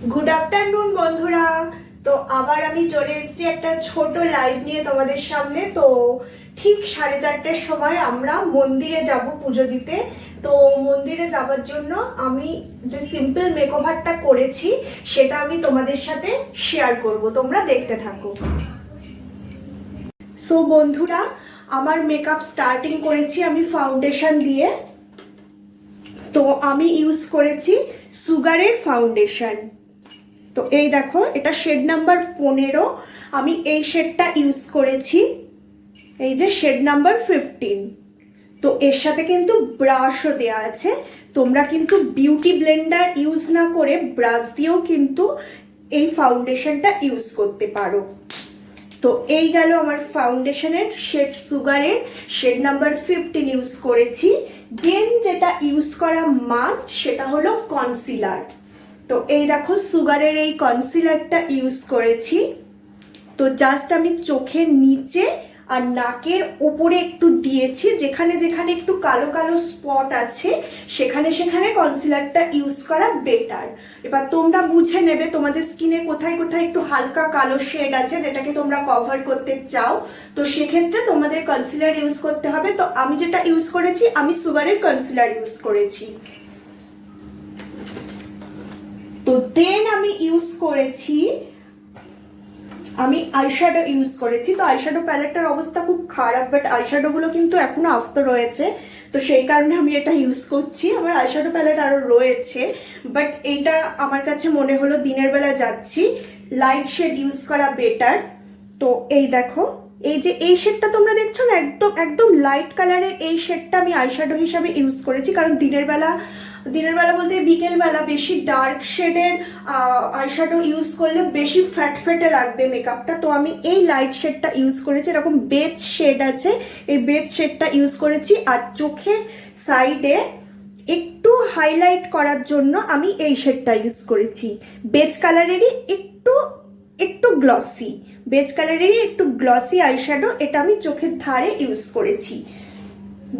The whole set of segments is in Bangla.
গুড আফটারনুন বন্ধুরা। তো আবার আমি চলে এসেছি একটা ছোট লাইভ নিয়ে তোমাদের সামনে। তো ঠিক 4:30টার সময় আমরা মন্দিরে যাব পুজো দিতে। তো মন্দিরে যাবার জন্য আমি যে সিম্পল মেকওভারটা করেছি সেটা আমি তোমাদের সাথে শেয়ার করব, তোমরা দেখতে থাকো। সো বন্ধুরা, আমার মেকআপ স্টার্টিং করেছি আমি ফাউন্ডেশন দিয়ে। তো আমি ইউজ করেছি সুগারের ফাউন্ডেশন। তো এই দেখো, এটা শেড নাম্বার 15। আমি এই শেডটা ইউজ করেছি, এই যে শেড নাম্বার 15। তো এর সাথে কিন্তু ব্রাশও দেওয়া আছে। তোমরা কিন্তু বিউটি ব্লেন্ডার ইউজ না করে ব্রাশ দিয়েও কিন্তু এই ফাউন্ডেশনটা ইউজ করতে পারো। তো এই গেল আমার ফাউন্ডেশনের শেড, সুগারের শেড নাম্বার 15 ইউজ করেছি। দেন যেটা ইউজ করা মাস্ট সেটা হলো কনসিলার। তো এই দেখো, সুগারের এই কনসিলারটা ইউজ করেছি। তো জাস্ট আমি চোখের নিচে আর নাকের উপরে একটু দিয়েছি, যেখানে যেখানে একটু কালো কালো স্পট আছে সেখানে সেখানে কনসিলারটা ইউজ করা বেটার। এবার তোমরা বুঝে নেবে তোমাদের স্কিনে কোথায় কোথায় একটু হালকা কালো শেড আছে যেটাকে তোমরা কভার করতে চাও, তো সেক্ষেত্রে তোমাদের কনসিলার ইউজ করতে হবে। তো আমি যেটা ইউজ করেছি, আমি সুগারের কনসিলার ইউজ করেছি। তো দেন আমি ইউজ করেছি, আমি আইশ্যাডো ইউজ করেছি। তো আইশ্যাডো প্যালেটটার অবস্থা খুব খারাপ, বাট আইশ্যাডোগুলো কিন্তু এখনো আস্ত রয়েছে, তো সেই কারণে আমি এটা ইউজ করছি। আমার আইশ্যাডো প্যালেট আরও রয়েছে, বাট এইটা আমার কাছে মনে হলো দিনের বেলা যাচ্ছি, লাইট শেড ইউজ করা বেটার। তো এই দেখো, এই যে এই শেডটা তোমরা দেখছো না, একদম একদম লাইট কালারের এই শেডটা আমি আইশ্যাডো হিসাবে ইউজ করেছি, কারণ দিনের বেলা বলতে বিকেলবেলা বেশি ডার্ক শেডের আইশ্যাডো ইউজ করলে বেশি ফ্যাটে লাগবে মেকআপটা। তো আমি এই লাইট শেডটা ইউজ করেছি, এরকম বেজ শেড আছে, এই বেজ শেডটা ইউজ করেছি। আর চোখের সাইডে একটু হাইলাইট করার জন্য আমি এই শেডটা ইউজ করেছি, বেজ কালারেরই একটু একটু গ্লসি, বেজ কালারেরই একটু গ্লসি আইশ্যাডো, এটা আমি চোখের ধারে ইউজ করেছি।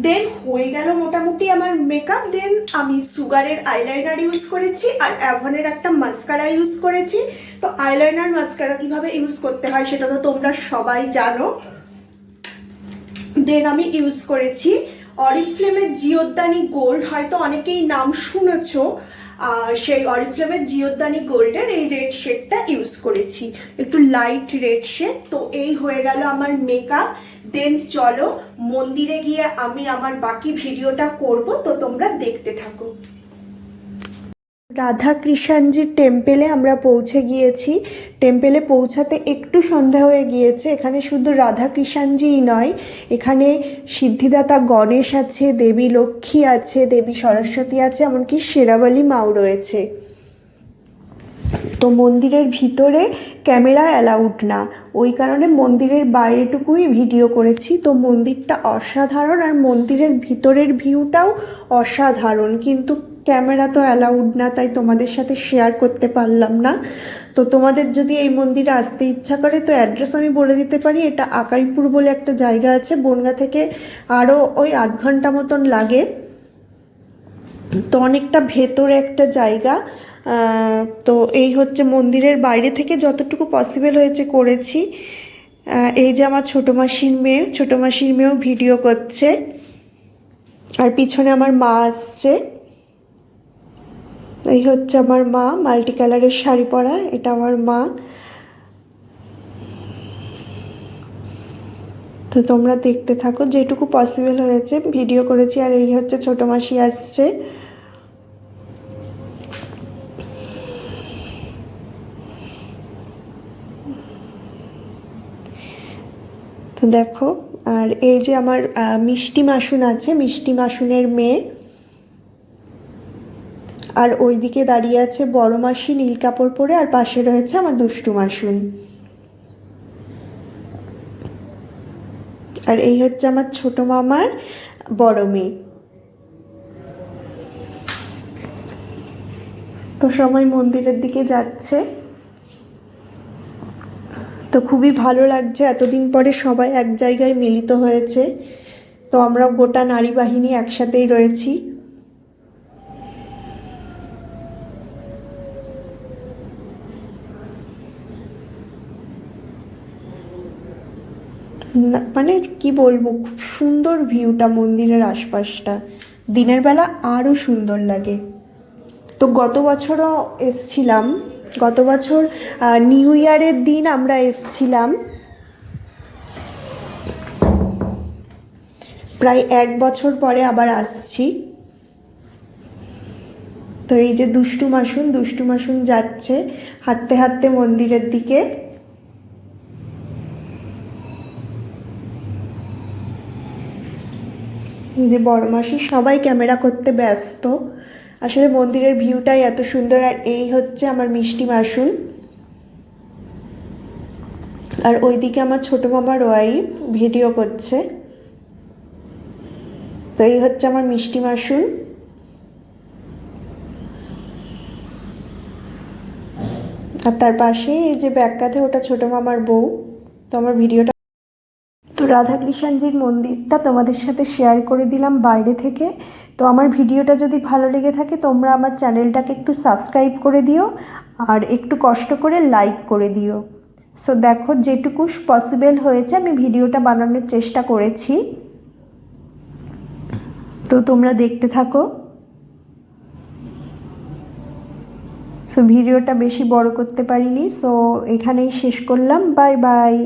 দেন হয়ে গেল মোটামুটি আমার মেকআপ। দেন আমি সুগারের আইলাইনার ইউজ করেছি আর অ্যাভনের একটা মাস্কারা ইউজ করেছি। তো আইলাইনার মাস্কারা কিভাবে ইউজ করতে হয় সেটা তো তোমরা সবাই জানো। দেন আমি ইউজ করেছি অরিফ্লেমের জিওদানি গোল্ড, হয়তো অনেকেই নাম শুনেছ, সেই অরিফ্লেমের জিওদানি গোল্ডের এই রেড শেডটা ইউজ করেছি, একটু লাইট রেড শেড। তো এই হয়ে গেল আমার মেকআপ। দেন চলো মন্দিরে গিয়ে আমি আমার বাকি ভিডিওটা করব, তো তোমরা দেখতে থাকো। রাধা কৃষ্ণজির টেম্পেলে আমরা পৌঁছে গিয়েছি। টেম্পেলে পৌঁছাতে একটু সন্ধ্যা হয়ে গিয়েছে। এখানে শুধু রাধা কৃষ্ণজিই নয়, এখানে সিদ্ধিদাতা গণেশ আছে, দেবী লক্ষ্মী আছে, দেবী সরস্বতী আছে, এমনকি শেরাবালি মাও রয়েছে। তো মন্দিরের ভিতরে ক্যামেরা অ্যালাউড না, ওই কারণে মন্দিরের বাইরেটুকুই ভিডিও করেছি। তো মন্দিরটা অসাধারণ আর মন্দিরের ভিতরের ভিউটাও অসাধারণ, কিন্তু ক্যামেরা তো অ্যালাউড না, তাই তোমাদের সাথে শেয়ার করতে পারলাম না। তো তোমাদের যদি এই মন্দিরে আসতে ইচ্ছা করে তো অ্যাড্রেস আমি বলে দিতে পারি। এটা আকাইপুর বলে একটা জায়গা আছে, বনগাঁ থেকে আরও ওই আধ ঘন্টা মতন লাগে। তো অনেকটা ভেতরে একটা জায়গা। তো এই হচ্ছে মন্দিরের বাইরে থেকে যতটুকু পসিবল হয়েছে করেছি। এই যে আমার ছোটো মাসির মেয়েও ভিডিও করছে, আর পিছনে আমার মা আসছে। এই হচ্ছে আমার মা, মাল্টি কালারের শাড়ি পরা, এটা আমার মা। তো তোমরা দেখতে থাকো, যেটুকু পসিবল হয়েছে ভিডিও করেছি। আর এই হচ্ছে ছোটো মাসি আসছে। তো দেখো, আর এই যে আমার মিষ্টি মাসুন আছে, মিষ্টি মাসুনের মেয়ে। আর ওইদিকে দাঁড়িয়ে আছে বড় মাসি নীল কাপড় পরে, আর পাশে রয়েছে আমার দুষ্টু মাসুন। আর এই হচ্ছে আমার ছোট মামার বড় মেয়ে। তো সবাই মন্দিরের দিকে যাচ্ছে। তো খুবই ভালো লাগছে, এতদিন পরে সবাই এক জায়গায় মিলিত হয়েছে। তো আমরা গোটা নারী বাহিনী একসাথেই রয়েছি। মানে কি বলবো, খুব সুন্দর ভিউটা মন্দিরের আশপাশটা, দিনের বেলা আরও সুন্দর লাগে। তো গত বছরও এসছিলাম, গত বছর নিউ ইয়ারের দিন আমরা এসছিলাম, প্রায় 1 বছর পরে আবার আসছি। তো এই যে দুষ্টু মাসুন যাচ্ছে হাঁটতে হাঁটতে মন্দিরের দিকে। যে বড় মাসি সবাই ক্যামেরা করতে ব্যস্ত, আসলে মন্দিরের ভিউটাই এত সুন্দর। আর এই হচ্ছে আমার মিষ্টি মাসুন, আর ওইদিকে আমার ছোট মামার ওয়াইফ ভিডিও করছে। তো এই হচ্ছে আমার মিষ্টি মাসুন। আর তার পাশে এই যে ব্যাক কাঁধে ওটা ছোট মামার বউ। তো আমার ভিডিওটা, তো রাধাকৃষ্ণজির মন্দিরটা তোমাদের সাথে শেয়ার করে দিলাম বাইরে থেকে। তো আমার ভিডিওটা যদি ভালো লেগে থাকে তোমরা আমার চ্যানেলটাকে একটু সাবস্ক্রাইব করে দিও, আর একটু কষ্ট করে লাইক করে দিও। সো দেখো যেটুকু পসিবল হয়েছে আমি ভিডিওটা বানানোর চেষ্টা করেছি, তো তোমরা দেখতে থাকো। সো ভিডিওটা বেশি বড় করতে পারিনি, সো এখানেই শেষ করলাম। Bye bye.